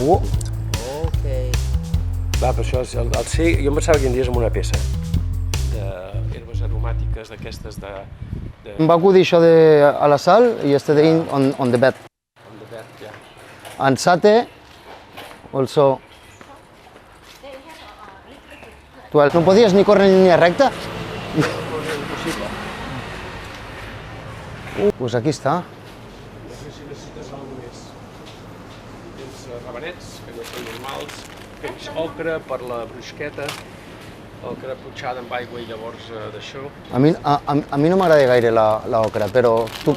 Ok. Va, per això, el C, jo em pensava que anaries amb una peça d'herbes aromàtiques d'aquestes de... Em va acudir això a la sal yesterday on the bed. On the bed, yeah. And satay, also. 12. No podies ni córrer ni línia recta? Impossible. Pues aquí està. No sé si necessites alguna més. Tens rabanets, que no són normals, tens ocre per la brusqueta, ocre potxada amb aigua i llavors d'això. A mi no m'agrada gaire l'ocra, però tu...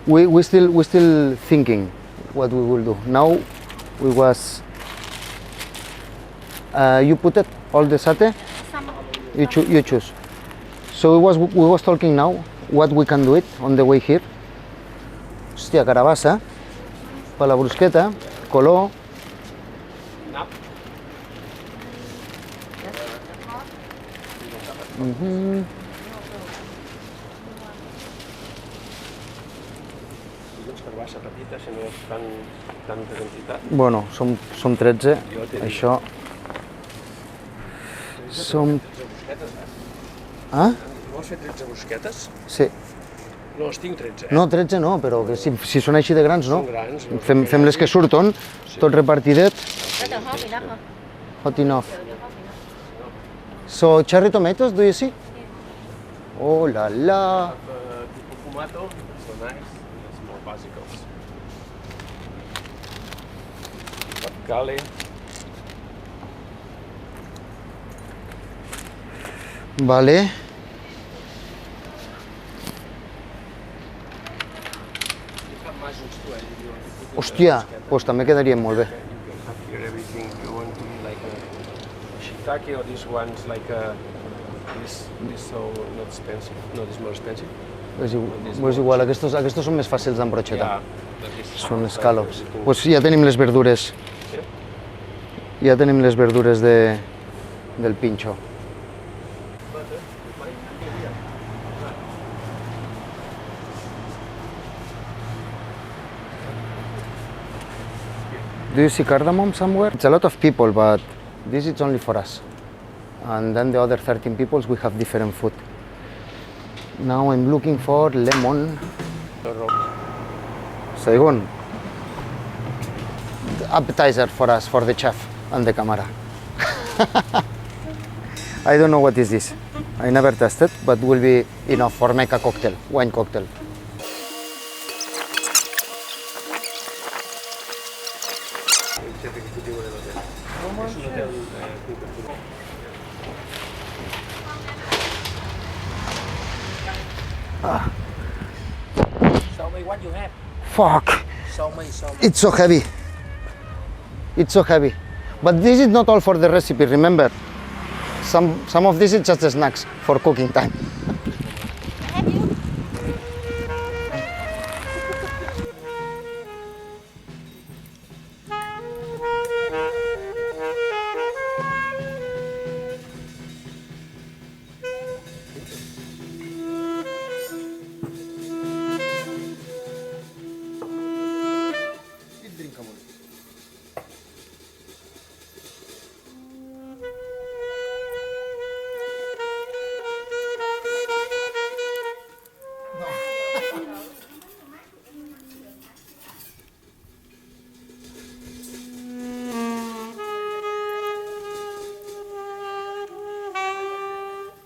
We still thinking what we will do. Now we was... you put it, all the satay? You choose. So we was talking now what we can do it on the way here. Hòstia, carabassa, per la brusqueta, color. Nap. Dilluns carbassa petita, si no és tanta quantitat. Bueno, som 13, això... Som... 13 brusquetes, Ah? No has fet 13 brusquetes? Sí. No, els tinc 13, No, 13 no, però que si són així de grans, no? Són grans. No? Fem les que surten, tot repartidet. Hot enough. So, cherry tomatoes, do you see? Oh la la! Tipo fumato, so nice, small basicals. Pascual. Vale. Hòstia, doncs també quedarien molt bé. Shiitake or these ones like this so not expensive. No, this more expensive. És igual, aquests són més fàcils d'embrochetar. Són escallops. Pues Doncs ja tenim les verdures. Ja tenim les verdures del pinxo. Do you see cardamom somewhere? It's a lot of people, but this is only for us. And then the other 13 people, we have different food. Now I'm looking for lemon. Saigon. Appetizer for us, for the chef and the camera. I don't know what is this. I never tested, but will be enough for make a cocktail, wine cocktail. Show me what you have. Fuck! Show me. It's so heavy. It's so heavy. But this is not all for the recipe, remember? Some of this is just the snacks for cooking time.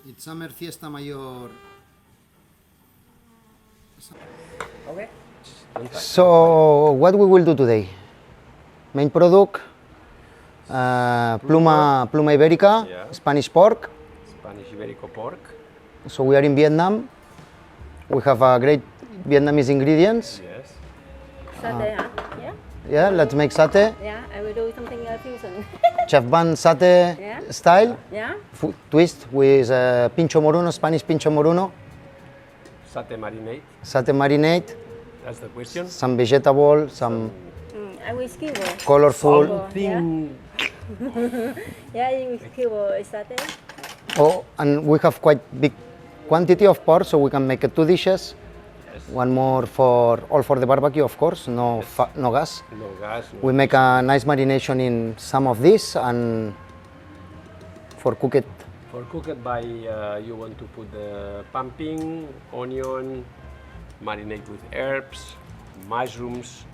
It's summer fiesta mayor. Okay. So, what we will do today? Main product, pluma ibérica, Yeah. Spanish pork. Spanish Iberico pork. So we are in Vietnam. We have great Vietnamese ingredients. Yes. Satay, huh? Yeah? Yeah, let's make satay. Yeah, I will do something fusion. Chef Van satay Yeah. style. Yeah? Twist with pincho moruno, Spanish pincho moruno. Satay marinade. Satay marinade. That's the question. Some vegetable, some I will skill. colorful. Something. Yeah, you will skill satay. Oh, and we have quite big quantity of pork, so we can make 2 dishes. Yes. One more for all for the barbecue, of course. No, no gas. No gas. No. We make a nice marination in some of this, and for cook it. For cook it by, you want to put the pumpkin, onion, marinate with herbs, mushrooms,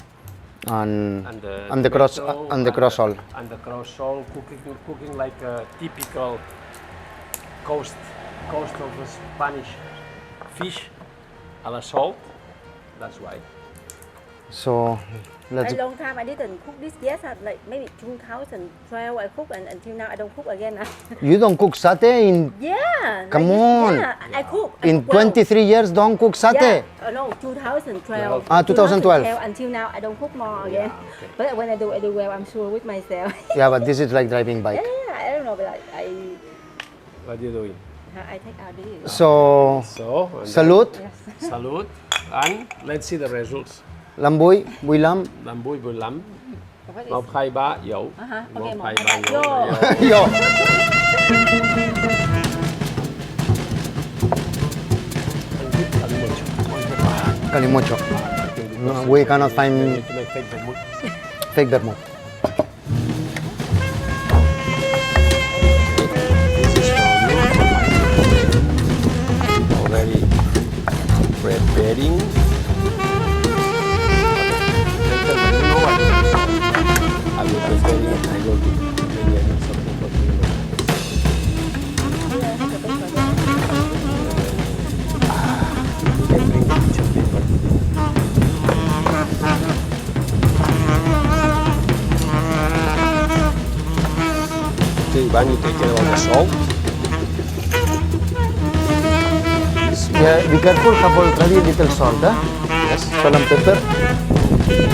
And the cross tomato, and the croissant. And the croissant, cooking like a typical coast of the Spanish fish a la salt. That's why. So let's. A long time I didn't cook this. Yes, like maybe 2012 I cook, and until now I don't cook again. You don't cook satay in. Yeah. Come like on. Yeah, I cook. In cook well. 23 years, don't cook satay. Yeah. No, 2012. Ah, 2012. Until now I don't cook more again. okay. But when I do well. I'm sure with myself. Yeah, but this is like driving bike. Yeah, I don't know, but I What are you doing? take out this. So So, and salute, Yes. salute, and let's see the results. lambuy, buy lam. Làm bùi bùi lắm. What is- 1, 2, 3, dấu. Okay, 1, 2, 1, 3, 2, 3, dấu. vô. Yo. Calimocho. No, we cannot find To make fake vermouth. fake vermouth. This is for you, already preparing. Later, when you know what I will preparing, I go to bring in something for you. I bring the kitchen paper. Okay, Ivan, you take care of the salt. Yeah, be careful, have already little salt, huh? Yes. Salt and pepper.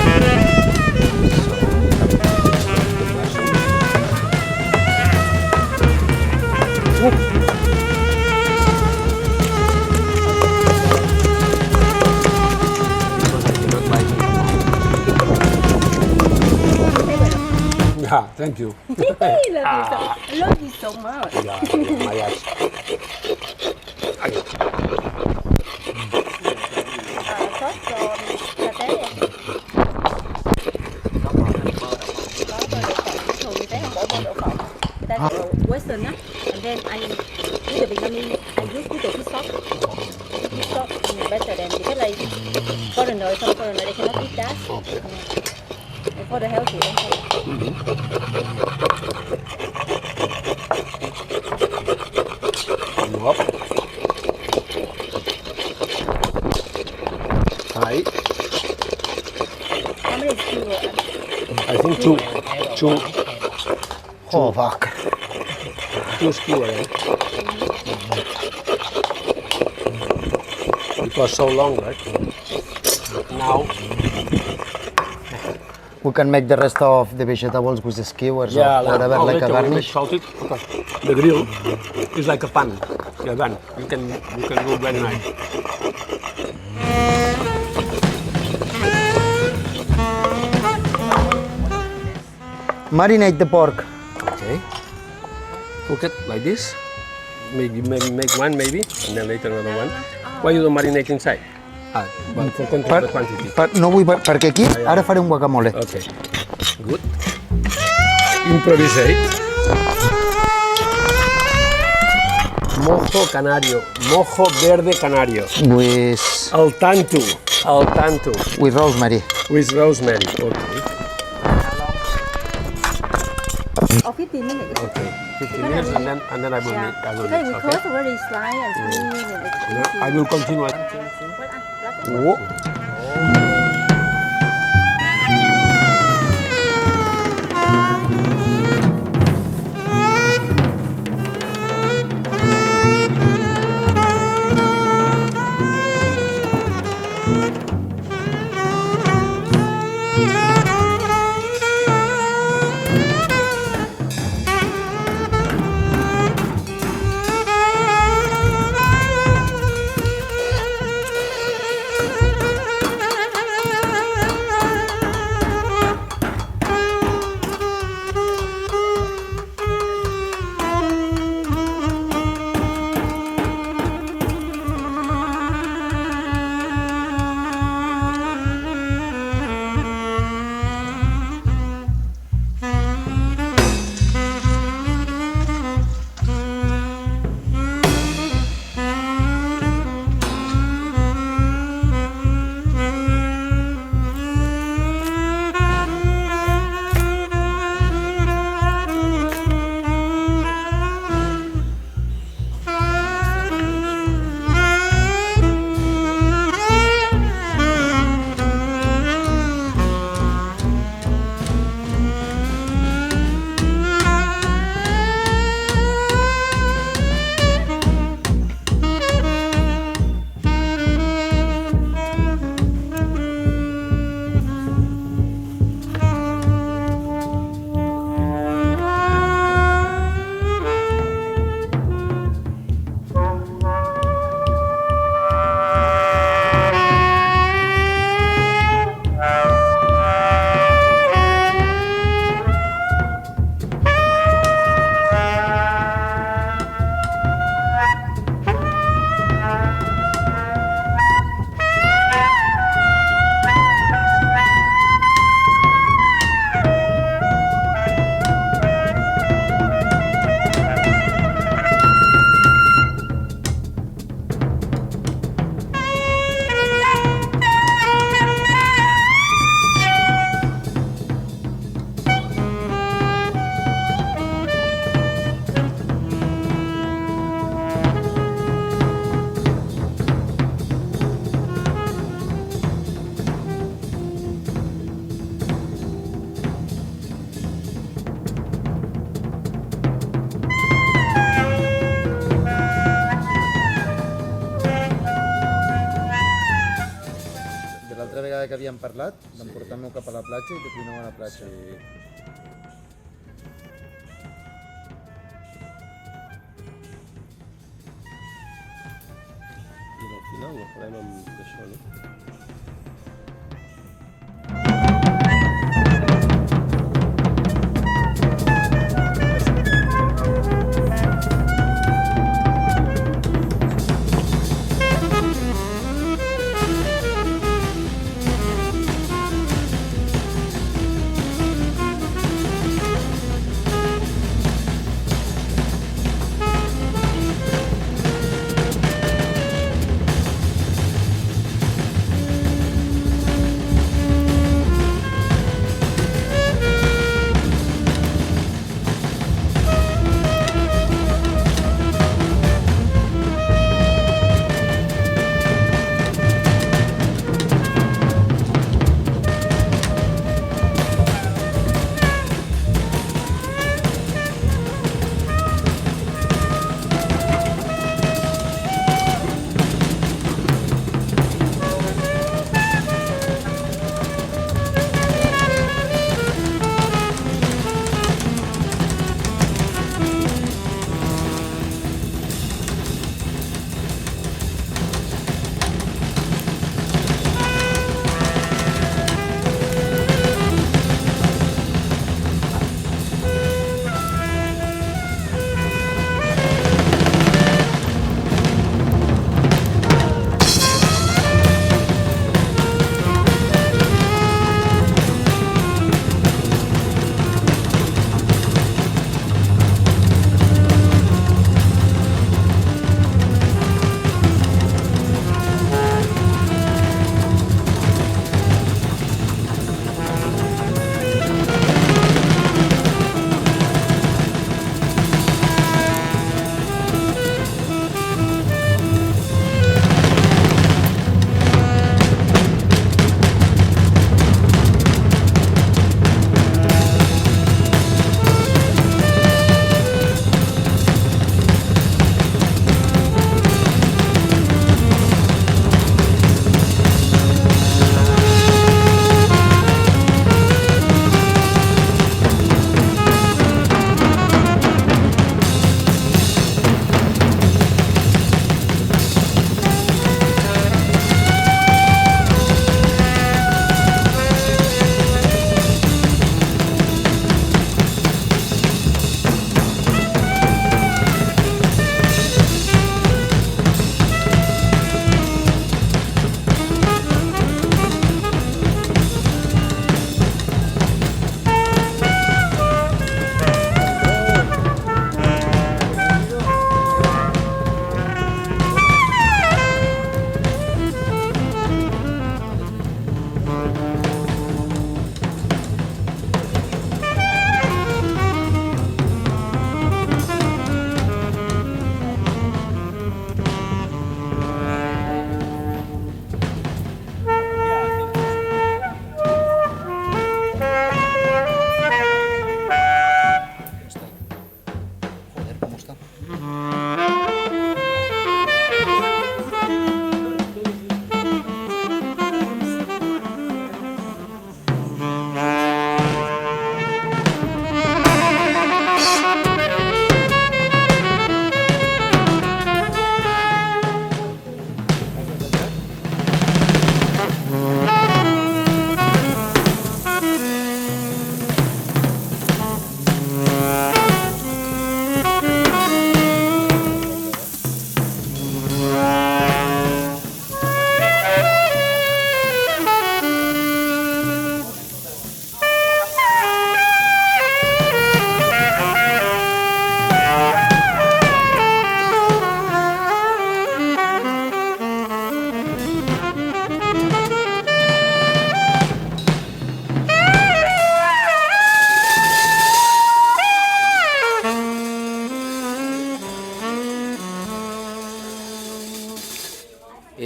Yeah, thank you. I love you so much. Yeah, my ass. Sốt cho cà té em. Có bơ đậu phộng. Thường người ta không bỏ bơ đậu phộng. Người ta bỏ Western á. And then with the Vietnamese, I use with the fish sauce. Fish sauce is better than because like foreigner, some foreigner they cannot eat that. And for the healthy, Up. Hi. how many skewers? I think two. Oh, fuck. 2 skewers. Eh? It was so long, right? Now, We can make the rest of the vegetables with the skewers or whatever, like a garnish. Salted. Okay. The grill is like a pan. Yeah, pan. You can do very nice. Marinate the pork. Okay. Cook it like this. Maybe make one maybe, and then later another one. Why you don't marinate inside? But for control the quantity. No vull, perquè aquí ara faré un guacamole. Okay. Good. Improvisate. Mojo canario. Mojo verde canario. With Al tanto. Al tanto. rosemary. With rosemary. Okay. Oh, 15 minutes. Okay. 15 minutes and then I will make. I will Because we make. close Okay. already slice and clean and it's I will continue. Oh. que havíem parlat, d'emportar-me cap a la platja i de cuinar a la platja. I al final ho farem amb això, no?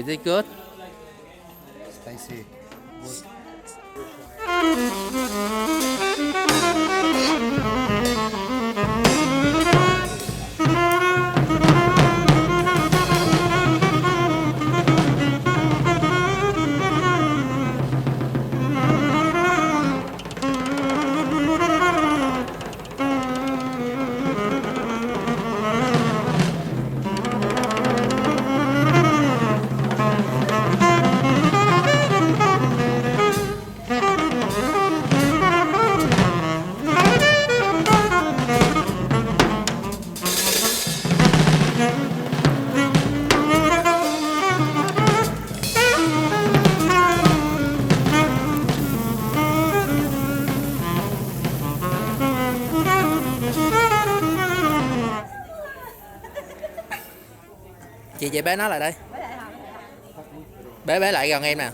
Is it good? Spicy. Chị bế nó lại đây. Bế lại gần em nè.